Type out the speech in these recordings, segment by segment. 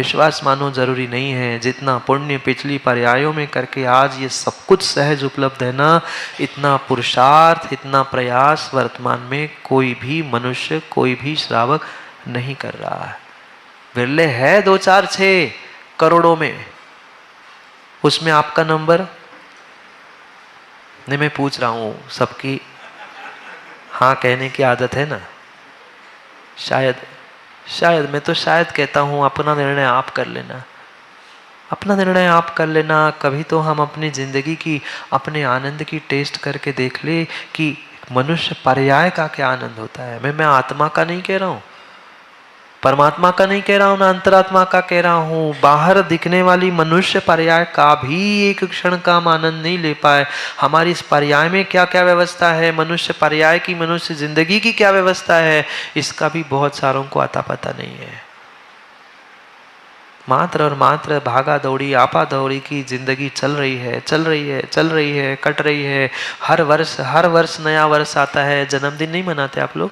विश्वास मानो जरूरी नहीं है। जितना पुण्य पिछली पर्यायों में करके आज ये सब कुछ सहज उपलब्ध है ना, इतना पुरुषार्थ, इतना प्रयास वर्तमान में कोई भी मनुष्य, कोई भी श्रावक नहीं कर रहा है। विरले है 2 4 6 करोड़ों में, उसमें आपका नंबर नहीं। मैं पूछ रहा हूं, सबकी हाँ कहने की आदत है ना। शायद मैं तो शायद कहता हूं, अपना निर्णय आप कर लेना, अपना निर्णय आप कर लेना। कभी तो हम अपनी जिंदगी की, अपने आनंद की टेस्ट करके देख ले कि मनुष्य पर्याय का क्या आनंद होता है। मैं आत्मा का नहीं कह रहा हूं, परमात्मा का नहीं कह रहा हूं, ना अंतरात्मा का कह रहा हूं। बाहर दिखने वाली मनुष्य पर्याय का भी एक क्षण का हम आनंद नहीं ले पाए। हमारी इस पर्याय में क्या क्या व्यवस्था है, मनुष्य पर्याय की, मनुष्य जिंदगी की क्या व्यवस्था है, इसका भी बहुत सारों को आता पता नहीं है। मात्र और मात्र भागा दौड़ी, आपा दौड़ी की जिंदगी चल रही है, चल रही है, चल रही है, कट रही है। हर वर्ष नया वर्ष आता है। जन्मदिन नहीं मनाते आप लोग?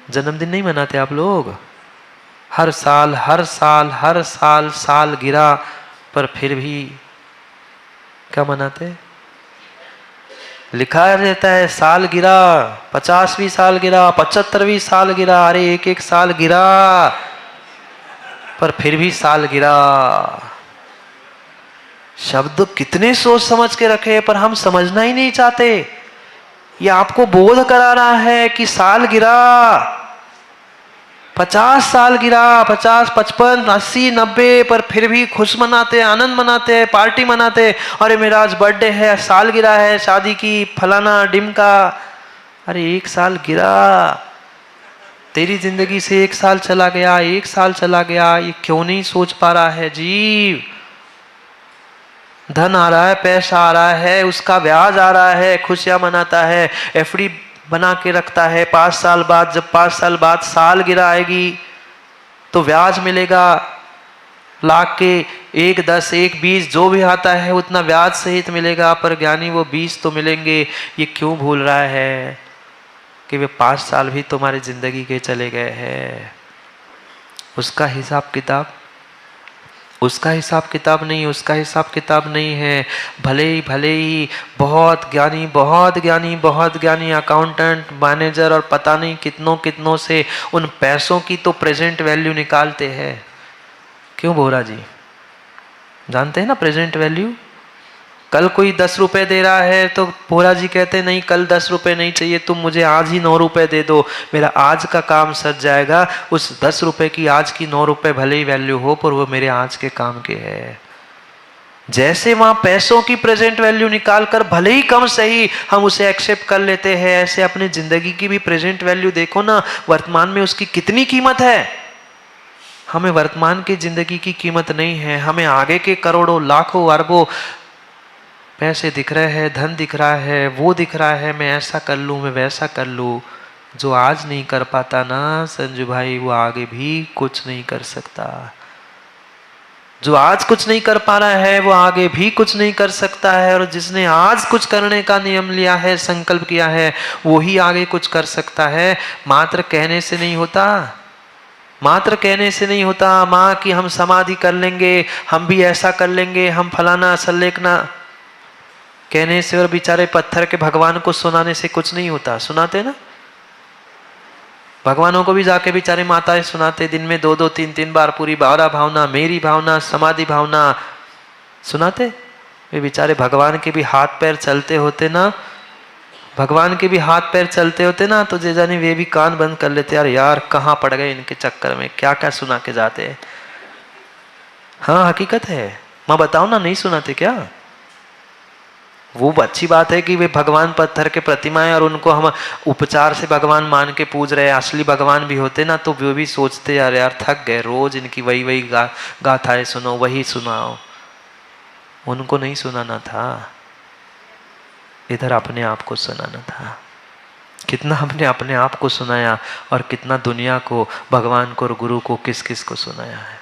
जन्मदिन नहीं मनाते आप लोग? हर साल साल गिरा, पर फिर भी क्या मनाते? लिखा रहता है साल गिरा, 50वीं साल गिरा, 75वीं साल गिरा। अरे एक साल गिरा, पर फिर भी साल गिरा। शब्द कितने सोच समझ के रखे, पर हम समझना ही नहीं चाहते। ये आपको बोध करा रहा है कि साल गिरा, 50 साल गिरा, 50, 55, 80, 90, पर फिर भी खुश मनाते, आनंद मनाते हैं, पार्टी मनाते। अरे मेरा आज बर्थडे है, साल गिरा है शादी की, फलाना डिमका। अरे 1 साल गिरा, तेरी जिंदगी से 1 साल चला गया, 1 साल चला गया। ये क्यों नहीं सोच पा रहा है जीव? धन आ रहा है, पैसा आ रहा है, उसका ब्याज आ रहा है, खुशियां मनाता है, एफडी बना के रखता है। 5 साल बाद, जब 5 साल बाद साल गिरा आएगी तो ब्याज मिलेगा। लाख के 1, 10, 1, 20 जो भी आता है उतना ब्याज सहित मिलेगा, पर ज्ञानी वो 20 तो मिलेंगे। ये क्यों भूल रहा है कि वे 5 साल भी तुम्हारी जिंदगी के चले गए हैं? उसका हिसाब किताब नहीं, उसका हिसाब किताब नहीं है। भले ही बहुत ज्ञानी अकाउंटेंट, मैनेजर और पता नहीं कितनों से उन पैसों की तो प्रेजेंट वैल्यू निकालते हैं। क्यों बोरा जी? जानते हैं ना प्रेजेंट वैल्यू? कल कोई 10 रुपए दे रहा है तो भोला जी कहते नहीं, कल 10 रुपए नहीं चाहिए, तुम मुझे आज ही 9 रुपए दे दो, मेरा आज का काम सज जाएगा। उस 10 रुपए की आज की 9 रुपए भले ही वैल्यू हो, पर वो मेरे आज के काम के है। जैसे वहां पैसों की प्रेजेंट वैल्यू निकाल कर भले ही कम सही हम उसे एक्सेप्ट कर लेते हैं, ऐसे अपनी जिंदगी की भी प्रेजेंट वैल्यू देखो ना, वर्तमान में उसकी कितनी कीमत है। हमें वर्तमान की जिंदगी की कीमत नहीं है, हमें आगे के करोड़ों, लाखों, अरबों पैसे दिख रहे हैं, धन दिख रहा है, वो दिख रहा है, मैं ऐसा कर लूं, मैं वैसा कर लूं। जो आज नहीं कर पाता ना संजू भाई, वो आगे भी कुछ नहीं कर सकता। जो आज कुछ नहीं कर पा रहा है वो आगे भी कुछ नहीं कर सकता है। और जिसने आज कुछ करने का नियम लिया है, संकल्प किया है, वो ही आगे कुछ कर सकता है। मात्र कहने से नहीं होता, मात्र कहने से नहीं होता। माँ कि हम समाधि कर लेंगे, हम भी ऐसा कर लेंगे, हम फलाना सल्लेखना, कहने से और बेचारे पत्थर के भगवान को सुनाने से कुछ नहीं होता। सुनाते ना, भगवानों को भी जाके बेचारे माताएं सुनाते, दिन में 2-2, 3-3 बार पूरी बावरा भावना, मेरी भावना, समाधि भावना सुनाते। वे बेचारे भगवान के भी हाथ पैर चलते होते ना, भगवान के भी हाथ पैर चलते होते ना, तो जे जाने वे भी कान बंद कर लेते, यार कहाँ पड़ गए इनके चक्कर में, क्या क्या सुना के जाते हैं। हाँ हकीकत है, माँ बताओ ना, नहीं सुनाते क्या? वो अच्छी बात है कि वे भगवान पत्थर के प्रतिमाएं और उनको हम उपचार से भगवान मान के पूज रहे हैं। असली भगवान भी होते ना तो वो भी सोचते यार थक गए, रोज इनकी वही गाथाएं सुनो, वही सुनाओ। उनको नहीं सुनाना था, इधर अपने आप को सुनाना था। कितना हमने अपने आप को सुनाया और कितना दुनिया को, भगवान को और गुरु को, किस किस को सुनाया है।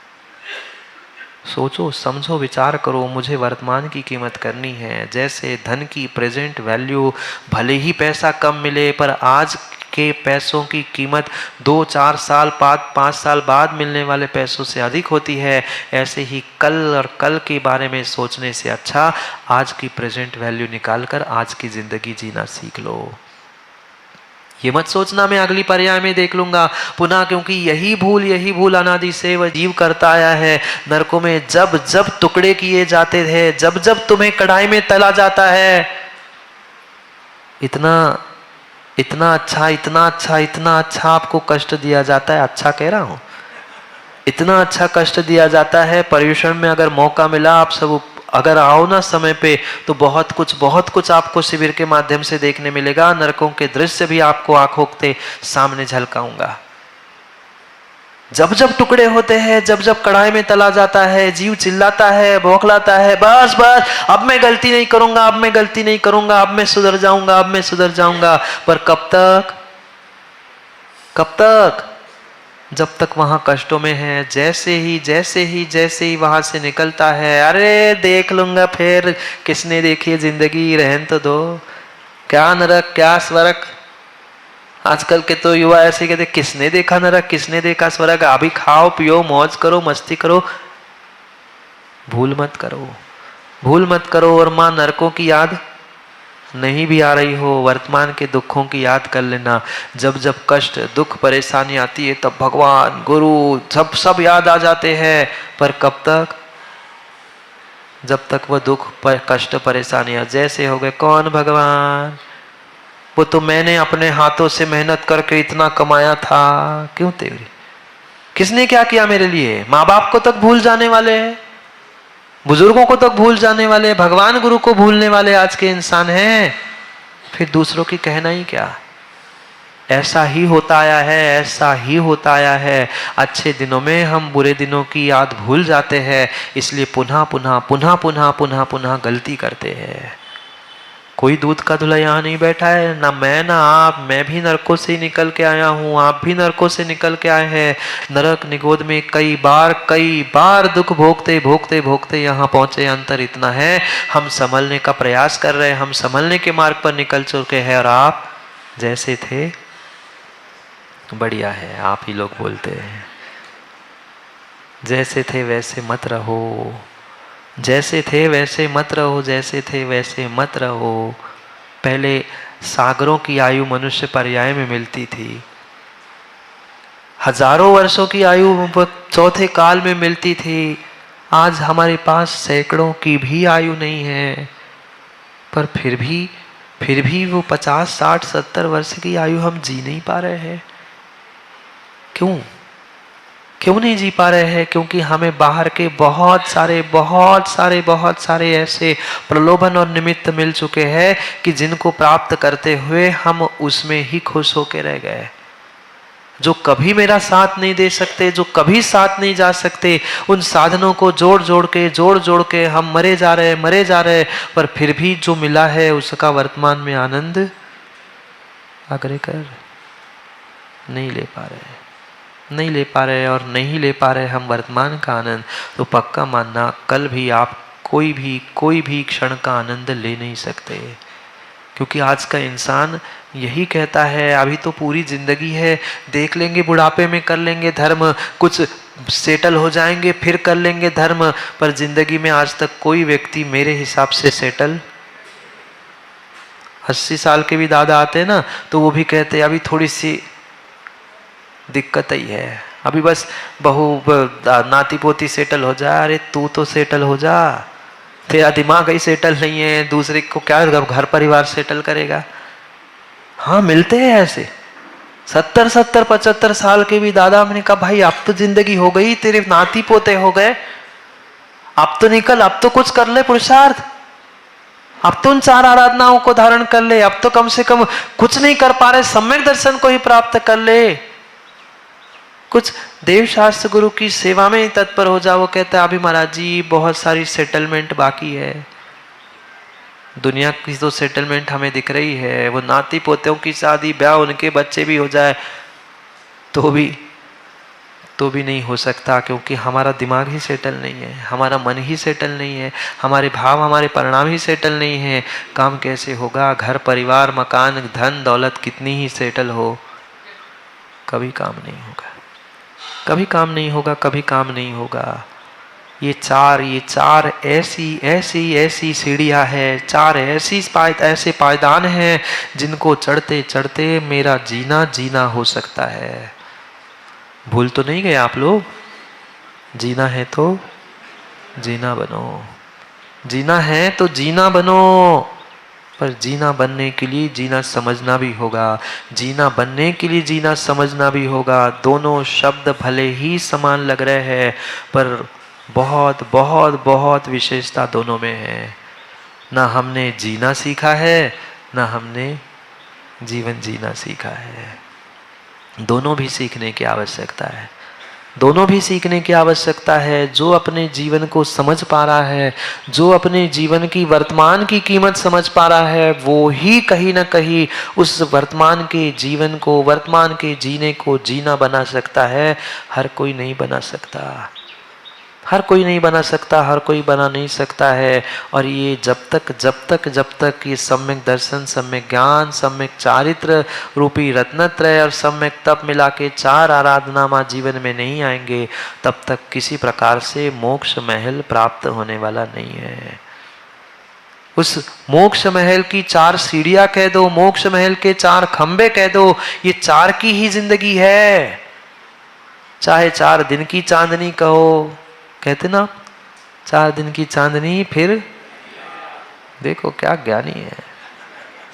सोचो, समझो, विचार करो। मुझे वर्तमान की कीमत करनी है। जैसे धन की प्रेजेंट वैल्यू, भले ही पैसा कम मिले पर आज के पैसों की कीमत 2-4 साल बाद 5 साल बाद मिलने वाले पैसों से अधिक होती है, ऐसे ही कल और कल के बारे में सोचने से अच्छा आज की प्रेजेंट वैल्यू निकालकर आज की जिंदगी जीना सीख लो। ये मत सोचना मैं अगली पर्याय में देख लूंगा पुनः, क्योंकि यही भूल अनादि से वह जीव करता आया है। नरकों में जब जब टुकड़े किए जाते थे, जब जब तुम्हें कढ़ाई में तला जाता है, इतना इतना अच्छा इतना अच्छा इतना अच्छा आपको कष्ट दिया जाता है। अच्छा कह रहा हूं, इतना अच्छा कष्ट दिया जाता है। पर्यूषण में अगर मौका मिला आप सब अगर आओ ना समय पे, तो बहुत कुछ आपको शिविर के माध्यम से देखने मिलेगा। नरकों के दृश्य भी आपको आंखों के सामने झलकाऊंगा। जब जब टुकड़े होते हैं, जब जब कढ़ाई में तला जाता है, जीव चिल्लाता है, बौखलाता है, बस बस अब मैं गलती नहीं करूंगा, अब मैं गलती नहीं करूंगा, अब मैं सुधर जाऊंगा, अब मैं सुधर जाऊंगा। पर कब तक, कब तक? जब तक वहां कष्टों में है। जैसे ही वहां से निकलता है, अरे देख लूंगा फिर, किसने देखी है जिंदगी, रहन तो दो, क्या नरक क्या स्वर्ग। आजकल के तो युवा ऐसे कहते, किसने देखा नरक, किसने देखा स्वर्ग, अभी खाओ पियो मौज करो मस्ती करो। भूल मत करो, भूल मत करो। और मां नरकों की याद नहीं भी आ रही हो, वर्तमान के दुखों की याद कर लेना। जब जब कष्ट दुख परेशानी आती है तब भगवान गुरु सब याद आ जाते हैं। पर कब तक? जब तक वह दुख कष्ट परेशानियां जैसे हो गए, कौन भगवान, वो तो मैंने अपने हाथों से मेहनत करके इतना कमाया था, क्यों तेरी, किसने क्या किया मेरे लिए। माँ बाप को तक भूल जाने वाले हैं, बुजुर्गों को तक भूल जाने वाले, भगवान गुरु को भूलने वाले आज के इंसान हैं, फिर दूसरों की कहना ही क्या। ऐसा ही होता आया है, ऐसा ही होता आया है। अच्छे दिनों में हम बुरे दिनों की याद भूल जाते हैं, इसलिए पुनः पुनः पुनः पुनः पुनः पुनः गलती करते हैं। कोई दूध का धुला यहाँ नहीं बैठा है, ना मैं ना आप, मैं भी नरकों से ही निकल के आया हूँ, आप भी नरकों से निकल के आए हैं। नरक निगोद में कई बार दुख भोगते भोगते भोगते यहाँ पहुंचे। अंतर इतना है, हम संभलने का प्रयास कर रहे हैं, हम संभलने के मार्ग पर निकल चुके हैं, और आप जैसे थे, बढ़िया है आप ही लोग बोलते हैं, जैसे थे वैसे मत रहो, जैसे थे वैसे मत रहो, जैसे थे वैसे मत रहो। पहले सागरों की आयु मनुष्य पर्याय में मिलती थी, हजारों वर्षों की आयु चौथे काल में मिलती थी। आज हमारे पास सैकड़ों की भी आयु नहीं है, पर फिर भी वो 50, 60, 70 वर्ष की आयु हम जी नहीं पा रहे हैं। क्यों नहीं जी पा रहे हैं? क्योंकि हमें बाहर के बहुत सारे ऐसे प्रलोभन और निमित्त मिल चुके हैं कि जिनको प्राप्त करते हुए हम उसमें ही खुश होकर रह गए। जो कभी मेरा साथ नहीं दे सकते, जो कभी साथ नहीं जा सकते, उन साधनों को जोड़ जोड़ के हम मरे जा रहे, पर फिर भी जो मिला है उसका वर्तमान में आनंद अग्रकर नहीं ले पा रहे और नहीं ले पा रहे हम वर्तमान का आनंद। तो पक्का मानना, कल भी आप कोई भी क्षण का आनंद ले नहीं सकते, क्योंकि आज का इंसान यही कहता है, अभी तो पूरी जिंदगी है, देख लेंगे बुढ़ापे में कर लेंगे धर्म, कुछ सेटल हो जाएंगे फिर कर लेंगे धर्म। पर जिंदगी में आज तक कोई व्यक्ति मेरे हिसाब से सेटल, 80 साल के भी दादा आते हैं ना, तो वो भी कहते हैं अभी थोड़ी सी दिक्कत ही है, अभी बस बहू नाती पोती सेटल हो जाए। अरे तू तो सेटल हो जा, तेरा दिमाग ही सेटल नहीं है, दूसरे को क्या घर परिवार सेटल करेगा। हाँ मिलते हैं ऐसे 70, 75 साल के भी दादा। हमने कहा भाई अब तो जिंदगी हो गई, तेरे नाती पोते हो गए, अब तो निकल, अब तो कुछ कर ले पुरुषार्थ, अब तो उन 4 आराधनाओं को धारण कर ले, अब तो कम से कम कुछ नहीं कर पा रहे सम्यक दर्शन को ही प्राप्त कर ले, कुछ देव शास्त्र गुरु की सेवा में ही तत्पर हो जाओ। कहता है अभी महाराज जी बहुत सारी सेटलमेंट बाकी है, दुनिया की तो सेटलमेंट हमें दिख रही है, वो नाती पोतों की शादी ब्याह, उनके बच्चे भी हो जाए तो भी नहीं हो सकता, क्योंकि हमारा दिमाग ही सेटल नहीं है, हमारा मन ही सेटल नहीं है, हमारे भाव हमारे परिणाम ही सेटल नहीं है। काम कैसे होगा? घर परिवार मकान धन दौलत कितनी ही सेटल हो, कभी काम नहीं होगा, कभी काम नहीं होगा, कभी काम नहीं होगा। ये चार ऐसी सीढ़ियाँ हैं, चार ऐसे पायदान हैं जिनको चढ़ते चढ़ते मेरा जीना हो सकता है। भूल तो नहीं गए आप लोग? जीना है तो जीना बनो, जीना है तो जीना बनो। पर जीना बनने के लिए जीना समझना भी होगा, जीना बनने के लिए जीना समझना भी होगा। दोनों शब्द भले ही समान लग रहे हैं, पर बहुत बहुत बहुत विशेषता दोनों में है। ना हमने जीना सीखा है, ना हमने जीवन जीना सीखा है। दोनों भी सीखने की आवश्यकता है, दोनों भी सीखने की आवश्यकता है। जो अपने जीवन को समझ पा रहा है, जो अपने जीवन की वर्तमान की कीमत समझ पा रहा है, वो ही कहीं ना कहीं उस वर्तमान के जीवन को, वर्तमान के जीने को जीना बना सकता है। हर कोई नहीं बना सकता, हर कोई नहीं बना सकता, हर कोई बना नहीं सकता है। और ये जब तक ये सम्यक दर्शन, सम्यक ज्ञान, सम्यक चारित्र रूपी रत्नत्रय और सम्यक तप मिला के चार आराधनामा जीवन में नहीं आएंगे, तब तक किसी प्रकार से मोक्ष महल प्राप्त होने वाला नहीं है। उस मोक्ष महल की चार सीढ़ियां कह दो, मोक्ष महल के चार खंबे कह दो, ये चार की ही जिंदगी है। चाहे 4 दिन की चांदनी कहो, कहते ना 4 दिन की चांदनी, फिर देखो क्या ज्ञानी है,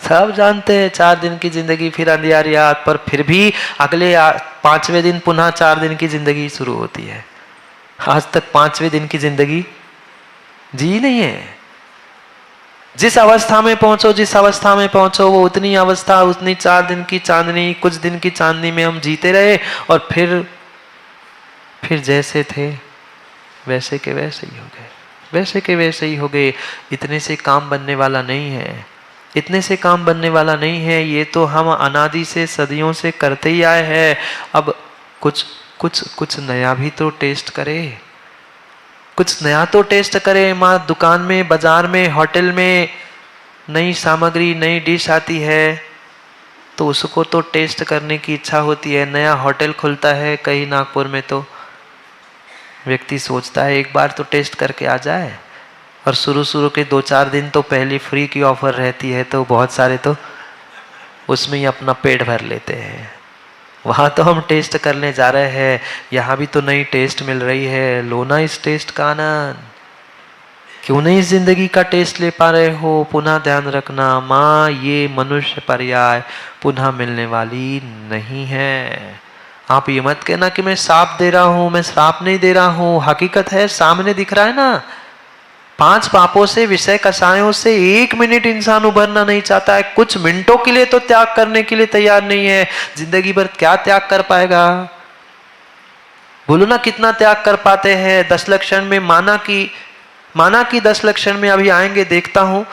सब जानते हैं 4 दिन की जिंदगी फिर अंधियारी रात, पर फिर भी अगले 5वें दिन पुनः 4 दिन की जिंदगी शुरू होती है। आज तक 5वें दिन की जिंदगी जी नहीं है। जिस अवस्था में पहुंचो, जिस अवस्था में पहुंचो, वो उतनी अवस्था, उतनी 4 दिन की चांदनी, कुछ दिन की चांदनी में हम जीते रहे, और फिर जैसे थे वैसे के वैसे ही हो गए, वैसे के वैसे ही हो गए। इतने से काम बनने वाला नहीं है, इतने से काम बनने वाला नहीं है। ये तो हम अनादि से, सदियों से करते ही आए हैं। अब कुछ नया भी तो टेस्ट करे, कुछ नया तो टेस्ट करे। माँ दुकान में, बाजार में, होटल में नई सामग्री, नई डिश आती है तो उसको तो टेस्ट करने की इच्छा होती है। नया होटल खुलता है कहीं नागपुर में तो व्यक्ति सोचता है एक बार तो टेस्ट करके आ जाए, और शुरू के 2-4 दिन तो पहले फ्री की ऑफर रहती है, तो बहुत सारे तो उसमें ही अपना पेट भर लेते हैं। वहाँ तो हम टेस्ट करने जा रहे हैं, यहाँ भी तो नई टेस्ट मिल रही है, लो ना इस टेस्ट का आनंद। क्यों नहीं इस जिंदगी का टेस्ट ले पा रहे हो? पुनः ध्यान रखना, माँ ये मनुष्य पर्याय पुनः मिलने वाली नहीं है। आप ये मत कहना कि मैं श्राप दे रहा हूं, मैं श्राप नहीं दे रहा हूं। हकीकत है, सामने दिख रहा है ना। 5 पापों से, विषय कषायों से 1 मिनट इंसान उभरना नहीं चाहता है, कुछ मिनटों के लिए तो त्याग करने के लिए तैयार नहीं है। जिंदगी भर क्या त्याग कर पाएगा? बोलो ना, कितना त्याग कर पाते हैं? 10 लक्षण में माना की 10 लक्षण में अभी आएंगे, देखता हूं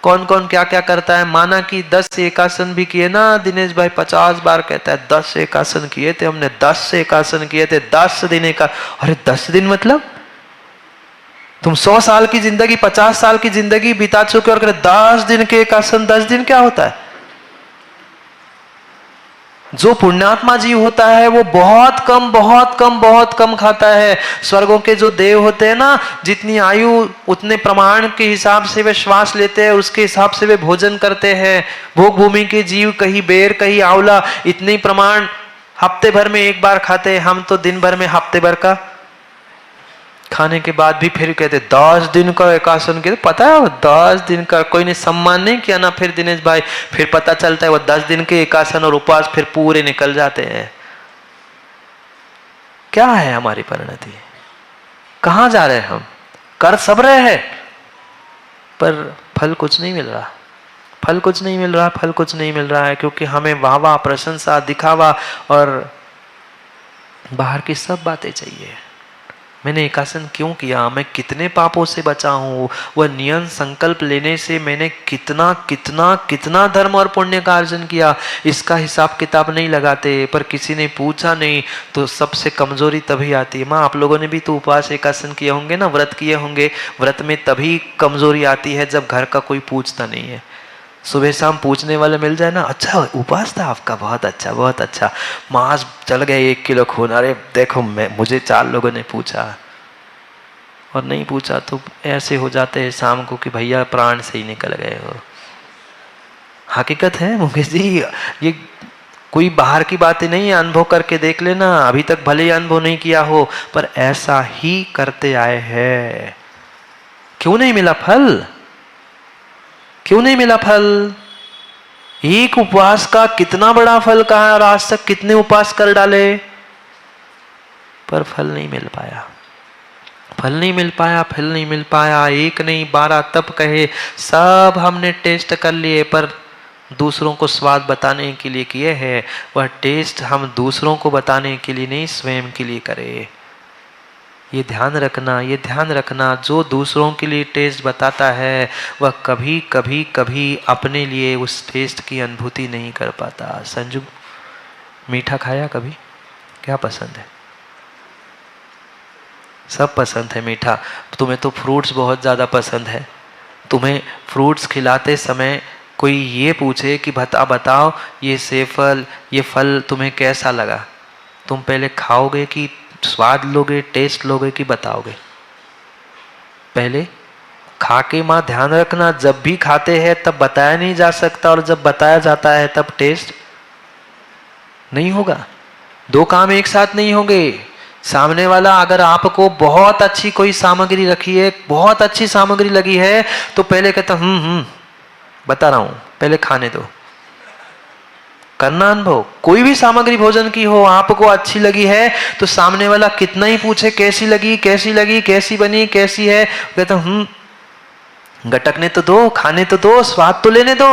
कौन कौन क्या क्या करता है। माना कि 10 एकासन भी किए ना, दिनेश भाई 50 बार कहता है 10 एकासन किए थे हमने, 10 एकासन किए थे, 10 दिन का। अरे 10 दिन मतलब तुम 100 साल की जिंदगी, 50 साल की जिंदगी बिता चुके और 10 दिन के एकासन। 10 दिन क्या होता है? जो पुण्यात्मा जीव होता है वो बहुत कम खाता है। स्वर्गों के जो देव होते हैं ना, जितनी आयु उतने प्रमाण के हिसाब से वे श्वास लेते हैं, उसके हिसाब से वे भोजन करते हैं। भोग भूमि के जीव कहीं बेर कहीं आंवला, इतने प्रमाण हफ्ते भर में एक बार खाते हैं। हम तो दिन भर में हफ्ते भर का खाने के बाद भी फिर कहते 10 दिन का एकासन के। पता है 10 दिन का कोई ने सम्मान नहीं किया ना। फिर दिनेश भाई फिर पता चलता है वो 10 दिन के एकासन और उपवास फिर पूरे निकल जाते हैं। क्या है हमारी परिणति? कहां जा रहे हैं हम? कर सब रहे हैं पर फल कुछ नहीं मिल रहा, फल कुछ नहीं मिल रहा, फल कुछ नहीं मिल रहा है, क्योंकि हमें वाहवाह, प्रशंसा, दिखावा और बाहर की सब बातें चाहिए। मैंने एकासन क्यों किया? मैं कितने पापों से बचा हूँ? वह नियम संकल्प लेने से मैंने कितना कितना कितना धर्म और पुण्य का अर्जन किया, इसका हिसाब किताब नहीं लगाते। पर किसी ने पूछा नहीं तो सबसे कमजोरी तभी आती है। माँ आप लोगों ने भी तो उपवास एकासन किए होंगे ना, व्रत किए होंगे। व्रत में तभी कमजोरी आती है जब घर का कोई पूछता नहीं है। सुबह शाम पूछने वाले मिल जाए ना, अच्छा उपवास था आपका, बहुत अच्छा बहुत अच्छा, मांस चल गए 1 किलो खून, अरे देखो मुझे 4 लोगों ने पूछा, और नहीं पूछा तो ऐसे हो जाते हैं शाम को कि भैया प्राण से ही निकल गए हो। हकीकत है मुकेश जी, ये कोई बाहर की बातें नहीं है, अनुभव करके देख लेना। अभी तक भले ही अनुभव नहीं किया हो, पर ऐसा ही करते आए हैं। क्यों नहीं मिला फल? क्यों नहीं मिला फल? एक उपवास का कितना बड़ा फल कहा है, और आज तक कितने उपवास कर डाले, पर फल नहीं मिल पाया, फल नहीं मिल पाया, फल नहीं मिल पाया। 1 नहीं 12 तब कहे, सब हमने टेस्ट कर लिए, पर दूसरों को स्वाद बताने के लिए किए हैं। वह टेस्ट हम दूसरों को बताने के लिए नहीं, स्वयं के लिए करें। ये ध्यान रखना, ये ध्यान रखना, जो दूसरों के लिए टेस्ट बताता है वह कभी कभी कभी अपने लिए उस टेस्ट की अनुभूति नहीं कर पाता। संजू, मीठा खाया कभी? क्या पसंद है? सब पसंद है मीठा। तुम्हें तो फ्रूट्स बहुत ज़्यादा पसंद है। तुम्हें फ्रूट्स खिलाते समय कोई ये पूछे कि बताओ ये सेब ये फल तुम्हें कैसा लगा, तुम पहले खाओगे कि स्वाद लोगे, टेस्ट लोगे कि बताओगे? पहले खा के माँ ध्यान रखना, जब भी खाते हैं तब बताया नहीं जा सकता, और जब बताया जाता है तब टेस्ट नहीं होगा। 2 काम एक साथ नहीं होंगे। सामने वाला अगर आपको बहुत अच्छी कोई सामग्री रखी है, बहुत अच्छी सामग्री लगी है, तो पहले कहता बता रहा हूं, पहले खाने दो। करना अनुभव, कोई भी सामग्री भोजन की हो, आपको अच्छी लगी है तो सामने वाला कितना ही पूछे कैसी लगी, कैसी लगी, कैसी बनी, कैसी है, कहता गटकने तो दो, खाने तो दो, स्वाद तो लेने दो।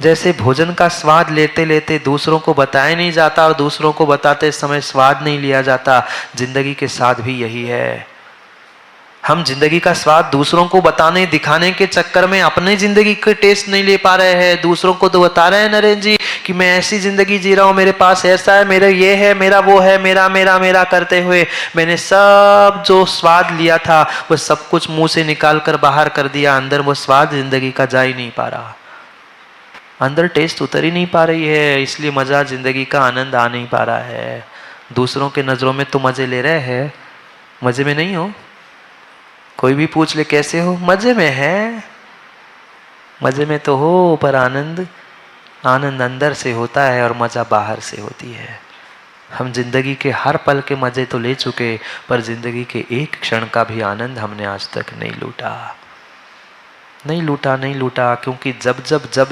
जैसे भोजन का स्वाद लेते लेते दूसरों को बताया नहीं जाता, और दूसरों को बताते समय स्वाद नहीं लिया जाता, जिंदगी के साथ भी यही है। हम जिंदगी का स्वाद दूसरों को बताने दिखाने के चक्कर में अपने जिंदगी के टेस्ट नहीं ले पा रहे हैं। दूसरों को तो बता रहे हैं नरेंद्र जी कि मैं ऐसी जिंदगी जी रहा हूं, मेरे पास ऐसा है, मेरा ये है, मेरा वो है, मेरा मेरा मेरा करते हुए मैंने सब जो स्वाद लिया था वो सब कुछ मुंह से निकाल कर बाहर कर दिया। अंदर वो स्वाद जिंदगी का जा ही नहीं पा रहा, अंदर टेस्ट उतर ही नहीं पा रही है, इसलिए मजा, जिंदगी का आनंद आ नहीं पा रहा है। दूसरों के नजरों में तो मजे ले रहे हैं, मजे में नहीं हो। कोई भी पूछ ले कैसे हो, मजे में है, मजे में तो हो, पर आनंद अंदर से होता है और मजा बाहर से होती है। हम जिंदगी के हर पल के मजे तो ले चुके, पर जिंदगी के एक क्षण का भी आनंद हमने आज तक नहीं लूटा, नहीं लूटा, नहीं लूटा। क्योंकि जब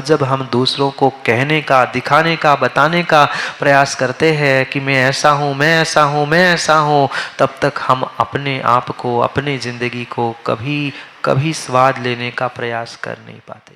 जब हम दूसरों को कहने का, दिखाने का, बताने का प्रयास करते हैं कि मैं ऐसा हूँ, मैं ऐसा हूँ, मैं ऐसा हूँ, तब तक हम अपने आप को, अपनी जिंदगी को कभी कभी स्वाद लेने का प्रयास कर नहीं पाते।